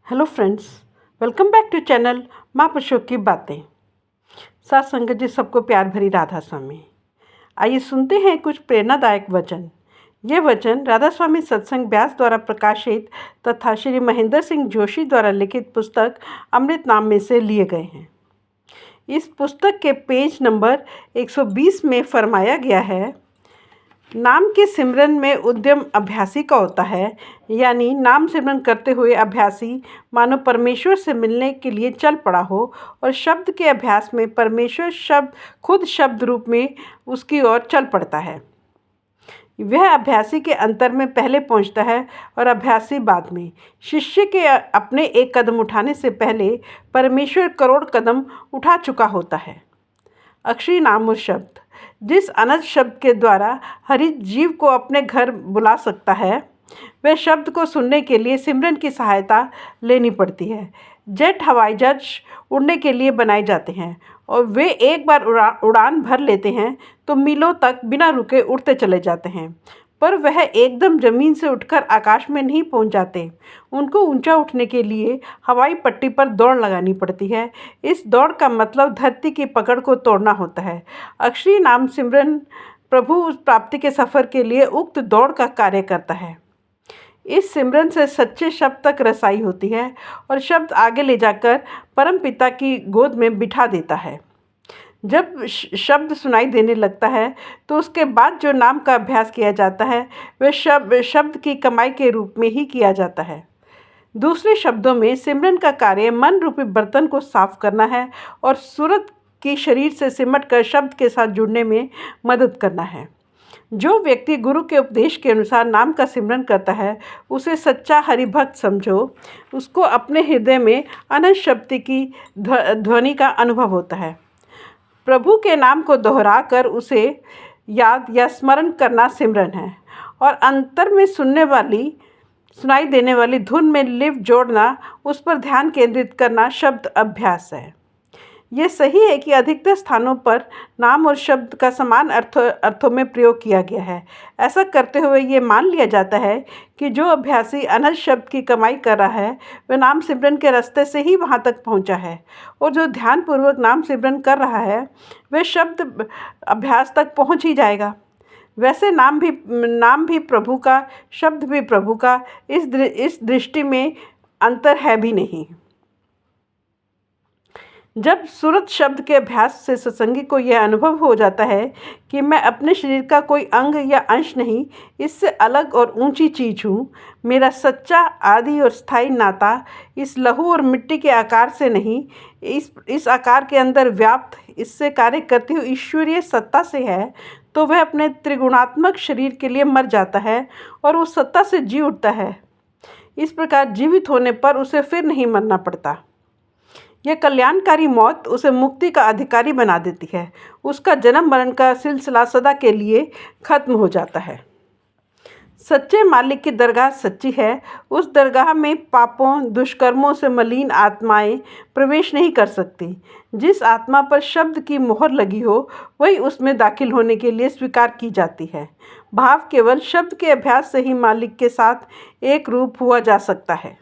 Hello friends, welcome back to channel माँ पुरुषों की बातें। साथ संगत जी, सबको प्यार भरी राधा स्वामी। आइए सुनते हैं कुछ प्रेरणादायक वचन। ये वचन राधा स्वामी सत्संग व्यास द्वारा प्रकाशित तथा श्री महेंद्र सिंह जोशी द्वारा लिखित पुस्तक अमृत नाम में से लिए गए हैं। इस पुस्तक के पेज नंबर 120 में फरमाया गया है, नाम के सिमरन में उद्यम अभ्यासी का होता है। यानी नाम सिमरन करते हुए अभ्यासी मानो परमेश्वर से मिलने के लिए चल पड़ा हो और शब्द के अभ्यास में परमेश्वर शब्द खुद शब्द रूप में उसकी ओर चल पड़ता है। वह अभ्यासी के अंतर में पहले पहुंचता है और अभ्यासी बाद में। शिष्य के अपने एक कदम उठाने से पहले परमेश्वर करोड़ कदम उठा चुका होता है। अक्षरी नाम और शब्द, जिस अनंत शब्द के द्वारा हरित जीव को अपने घर बुला सकता है, वह शब्द को सुनने के लिए सिमरन की सहायता लेनी पड़ती है। जेट हवाई जहाज उड़ने के लिए बनाए जाते हैं और वे एक बार उड़ान भर लेते हैं तो मीलों तक बिना रुके उड़ते चले जाते हैं, पर वह एकदम ज़मीन से उठकर आकाश में नहीं पहुंच जाते। उनको ऊंचा उठने के लिए हवाई पट्टी पर दौड़ लगानी पड़ती है। इस दौड़ का मतलब धरती की पकड़ को तोड़ना होता है। अक्षरी नाम सिमरन प्रभु प्राप्ति के सफ़र के लिए उक्त दौड़ का कार्य करता है। इस सिमरन से सच्चे शब्द तक रसाई होती है और शब्द आगे ले जाकर परम पिता की गोद में बिठा देता है। जब शब्द सुनाई देने लगता है तो उसके बाद जो नाम का अभ्यास किया जाता है वह शब्द की कमाई के रूप में ही किया जाता है। दूसरे शब्दों में सिमरन का कार्य मन रूपी बर्तन को साफ करना है और सूरत की शरीर से सिमट कर शब्द के साथ जुड़ने में मदद करना है। जो व्यक्ति गुरु के उपदेश के अनुसार नाम का सिमरन करता है उसे सच्चा हरिभक्त समझो। उसको अपने हृदय में अनंत शब्द की ध्वनि का अनुभव होता है। प्रभु के नाम को दोहरा कर उसे याद या स्मरण करना सिमरन है और अंतर में सुनाई देने वाली धुन में लिव जोड़ना, उस पर ध्यान केंद्रित करना शब्द अभ्यास है। ये सही है कि अधिकतर स्थानों पर नाम और शब्द का समान अर्थों में प्रयोग किया गया है। ऐसा करते हुए ये मान लिया जाता है कि जो अभ्यासी अनंत शब्द की कमाई कर रहा है वह नाम सिमरन के रास्ते से ही वहाँ तक पहुँचा है, और जो ध्यानपूर्वक नाम सिमरन कर रहा है वह शब्द अभ्यास तक पहुँच ही जाएगा। वैसे नाम भी प्रभु का, शब्द भी प्रभु का, इस दृष्टि में अंतर है भी नहीं। जब सूरत शब्द के अभ्यास से सत्संगी को यह अनुभव हो जाता है कि मैं अपने शरीर का कोई अंग या अंश नहीं, इससे अलग और ऊंची चीज़ हूँ। मेरा सच्चा आदि और स्थायी नाता इस लहू और मिट्टी के आकार से नहीं, इस आकार के अंदर व्याप्त, इससे कार्य करती हुई ईश्वरीय सत्ता से है, तो वह अपने त्रिगुणात्मक शरीर के लिए मर जाता है और उस सत्ता से जी उठता है। इस प्रकार जीवित होने पर उसे फिर नहीं मरना पड़ता। यह कल्याणकारी मौत उसे मुक्ति का अधिकारी बना देती है। उसका जन्म मरण का सिलसिला सदा के लिए खत्म हो जाता है। सच्चे मालिक की दरगाह सच्ची है। उस दरगाह में पापों, दुष्कर्मों से मलिन आत्माएं प्रवेश नहीं कर सकती। जिस आत्मा पर शब्द की मोहर लगी हो वही उसमें दाखिल होने के लिए स्वीकार की जाती है। भाव केवल शब्द के अभ्यास से ही मालिक के साथ एक रूप हुआ जा सकता है।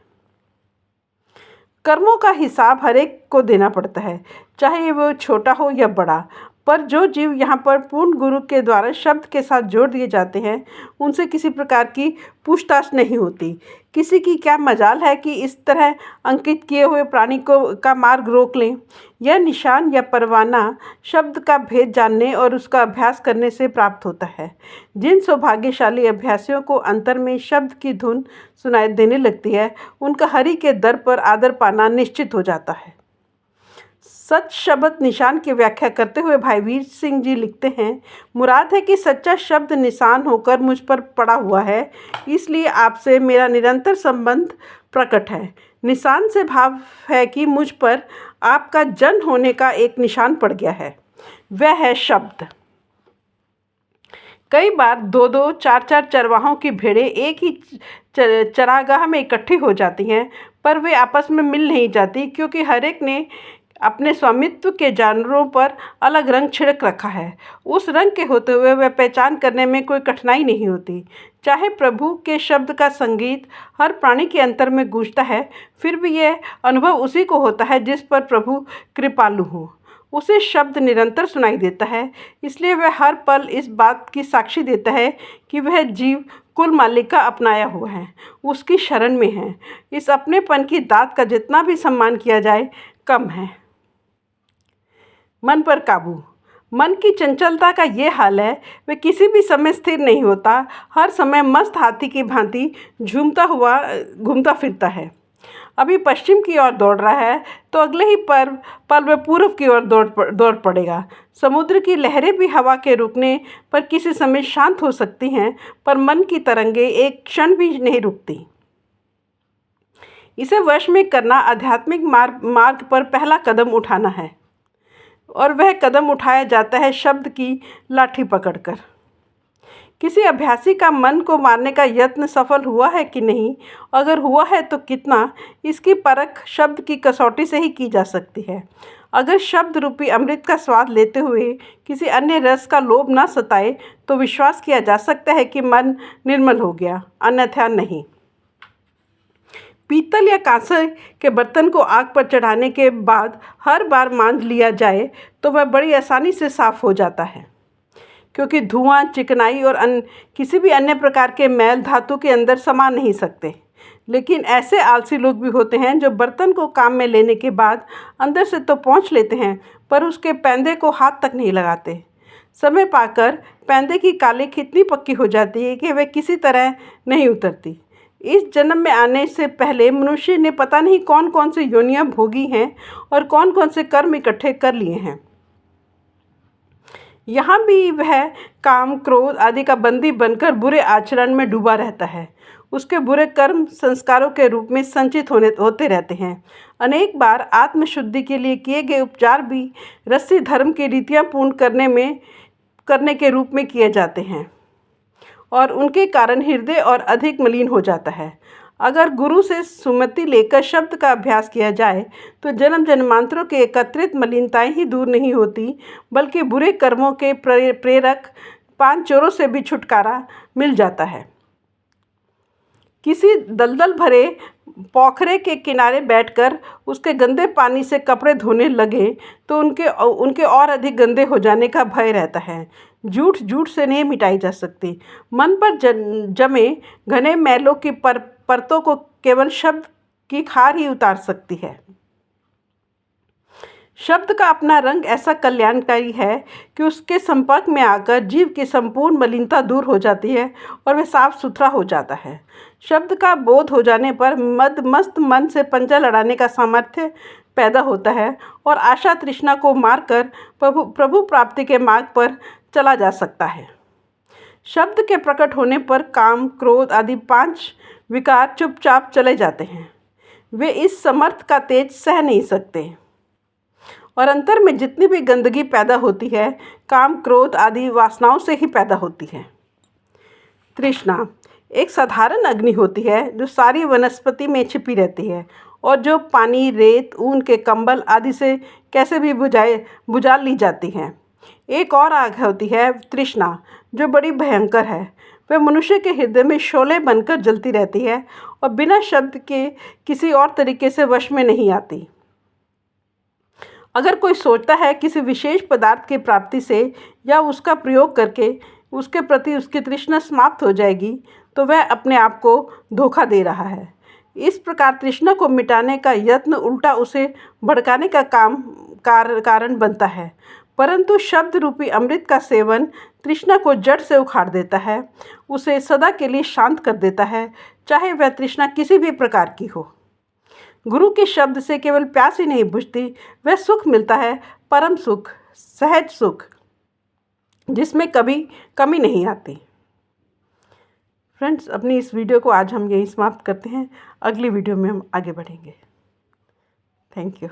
कर्मों का हिसाब हर एक को देना पड़ता है, चाहे वो छोटा हो या बड़ा। पर जो जीव यहाँ पर पूर्ण गुरु के द्वारा शब्द के साथ जोड़ दिए जाते हैं उनसे किसी प्रकार की पूछताछ नहीं होती। किसी की क्या मजाल है कि इस तरह अंकित किए हुए प्राणी का मार्ग रोक लें। यह निशान या परवाना शब्द का भेद जानने और उसका अभ्यास करने से प्राप्त होता है। जिन सौभाग्यशाली अभ्यासियों को अंतर में शब्द की धुन सुनाई देने लगती है उनका हरि के दर पर आदर पाना निश्चित हो जाता है। सच शब्द निशान की व्याख्या करते हुए भाई वीर सिंह जी लिखते हैं, मुराद है कि सच्चा शब्द निशान होकर मुझ पर पड़ा हुआ है, इसलिए आपसे मेरा निरंतर संबंध प्रकट है। निशान से भाव है कि मुझ पर आपका जन होने का एक निशान पड़ गया है, वह है शब्द। कई बार 2-2, 4-4 चरवाहों की भेड़ें एक ही चरागाह में इकट्ठी हो जाती हैं, पर वे आपस में मिल नहीं जाती, क्योंकि हर एक ने अपने स्वामित्व के जानवरों पर अलग रंग छिड़क रखा है। उस रंग के होते हुए वह पहचान करने में कोई कठिनाई नहीं होती। चाहे प्रभु के शब्द का संगीत हर प्राणी के अंतर में गूंजता है, फिर भी यह अनुभव उसी को होता है जिस पर प्रभु कृपालु हो। उसे शब्द निरंतर सुनाई देता है, इसलिए वह हर पल इस बात की साक्षी देता है कि वह जीव कुल मालिक का अपनाया हुआ है, उसकी शरण में है। इस अपनेपन की दात का जितना भी सम्मान किया जाए कम है। मन पर काबू। मन की चंचलता का ये हाल है, वह किसी भी समय स्थिर नहीं होता, हर समय मस्त हाथी की भांति झूमता हुआ घूमता फिरता है। अभी पश्चिम की ओर दौड़ रहा है तो अगले ही पल वह पूर्व की ओर दौड़ पड़ेगा। समुद्र की लहरें भी हवा के रुकने पर किसी समय शांत हो सकती हैं, पर मन की तरंगें एक क्षण भी नहीं रुकती। इसे वश में करना आध्यात्मिक मार्ग पर पहला कदम उठाना है, और वह कदम उठाया जाता है शब्द की लाठी पकड़कर। किसी अभ्यासी का मन को मारने का यत्न सफल हुआ है कि नहीं, अगर हुआ है तो कितना, इसकी परख शब्द की कसौटी से ही की जा सकती है। अगर शब्द रूपी अमृत का स्वाद लेते हुए किसी अन्य रस का लोभ न सताए तो विश्वास किया जा सकता है कि मन निर्मल हो गया, अन्यथा नहीं। पीतल या कांसे के बर्तन को आग पर चढ़ाने के बाद हर बार मांज लिया जाए तो वह बड़ी आसानी से साफ हो जाता है, क्योंकि धुआं, चिकनाई और किसी भी अन्य प्रकार के मैल धातु के अंदर समा नहीं सकते। लेकिन ऐसे आलसी लोग भी होते हैं जो बर्तन को काम में लेने के बाद अंदर से तो पोंछ लेते हैं, पर उसके पैंदे को हाथ तक नहीं लगाते। समय पाकर पैंदे की कालिख इतनी पक्की हो जाती है कि वह किसी तरह नहीं उतरती। इस जन्म में आने से पहले मनुष्य ने पता नहीं कौन कौन से योनियां भोगी हैं और कौन कौन से कर्म इकट्ठे कर लिए हैं। यहाँ भी वह काम, क्रोध आदि का बंदी बनकर बुरे आचरण में डूबा रहता है। उसके बुरे कर्म संस्कारों के रूप में संचित होते रहते हैं। अनेक बार आत्मशुद्धि के लिए किए गए उपचार भी रस्सी धर्म की रीतियाँ पूर्ण करने के रूप में किए जाते हैं, और उनके कारण हृदय और अधिक मलिन हो जाता है। अगर गुरु से सुमति लेकर शब्द का अभ्यास किया जाए तो जन्म जन्मांतरों के एकत्रित मलिनताएं ही दूर नहीं होती, बल्कि बुरे कर्मों के प्रेरक पांच चोरों से भी छुटकारा मिल जाता है। किसी दलदल भरे पोखरे के किनारे बैठकर उसके गंदे पानी से कपड़े धोने लगे तो उनके और अधिक गंदे हो जाने का भय रहता है। झूठ से नहीं मिटाई जा सकती। मन पर जमे घने मैलों की परतों को केवल शब्द की खार ही उतार सकती है। शब्द का अपना रंग ऐसा कल्याणकारी है कि उसके संपर्क में आकर जीव की संपूर्ण मलिनता दूर हो जाती है और वह साफ सुथरा हो जाता है। शब्द का बोध हो जाने पर मस्त मन से पंजा लड़ाने का सामर्थ्य पैदा होता है और आशा तृष्णा को मारकर प्रभु प्राप्ति के मार्ग पर चला जा सकता है। शब्द के प्रकट होने पर काम, क्रोध आदि पांच विकार चुपचाप चले जाते हैं। वे इस समर्थ का तेज सह नहीं सकते, और अंतर में जितनी भी गंदगी पैदा होती है, काम, क्रोध आदि वासनाओं से ही पैदा होती है। तृष्णा एक साधारण अग्नि होती है जो सारी वनस्पति में छिपी रहती है और जो पानी, रेत, ऊन के कंबल आदि से कैसे भी बुझा ली जाती है। एक और आग होती है तृष्णा, जो बड़ी भयंकर है। वह मनुष्य के हृदय में शोले बनकर जलती रहती है और बिना शब्द के किसी और तरीके से वश में नहीं आती। अगर कोई सोचता है किसी विशेष पदार्थ की प्राप्ति से या उसका प्रयोग करके उसके प्रति उसकी तृष्णा समाप्त हो जाएगी, तो वह अपने आप को धोखा दे रहा है। इस प्रकार तृष्णा को मिटाने का यत्न उल्टा उसे भड़काने का कारण बनता है। परंतु शब्द रूपी अमृत का सेवन तृष्णा को जड़ से उखाड़ देता है, उसे सदा के लिए शांत कर देता है, चाहे वह तृष्णा किसी भी प्रकार की हो। गुरु के शब्द से केवल प्यास ही नहीं बुझती, वह सुख मिलता है, परम सुख, सहज सुख, जिसमें कभी कमी नहीं आती। फ्रेंड्स, अपनी इस वीडियो को आज हम यहीं समाप्त करते हैं। अगली वीडियो में हम आगे बढ़ेंगे। Thank you.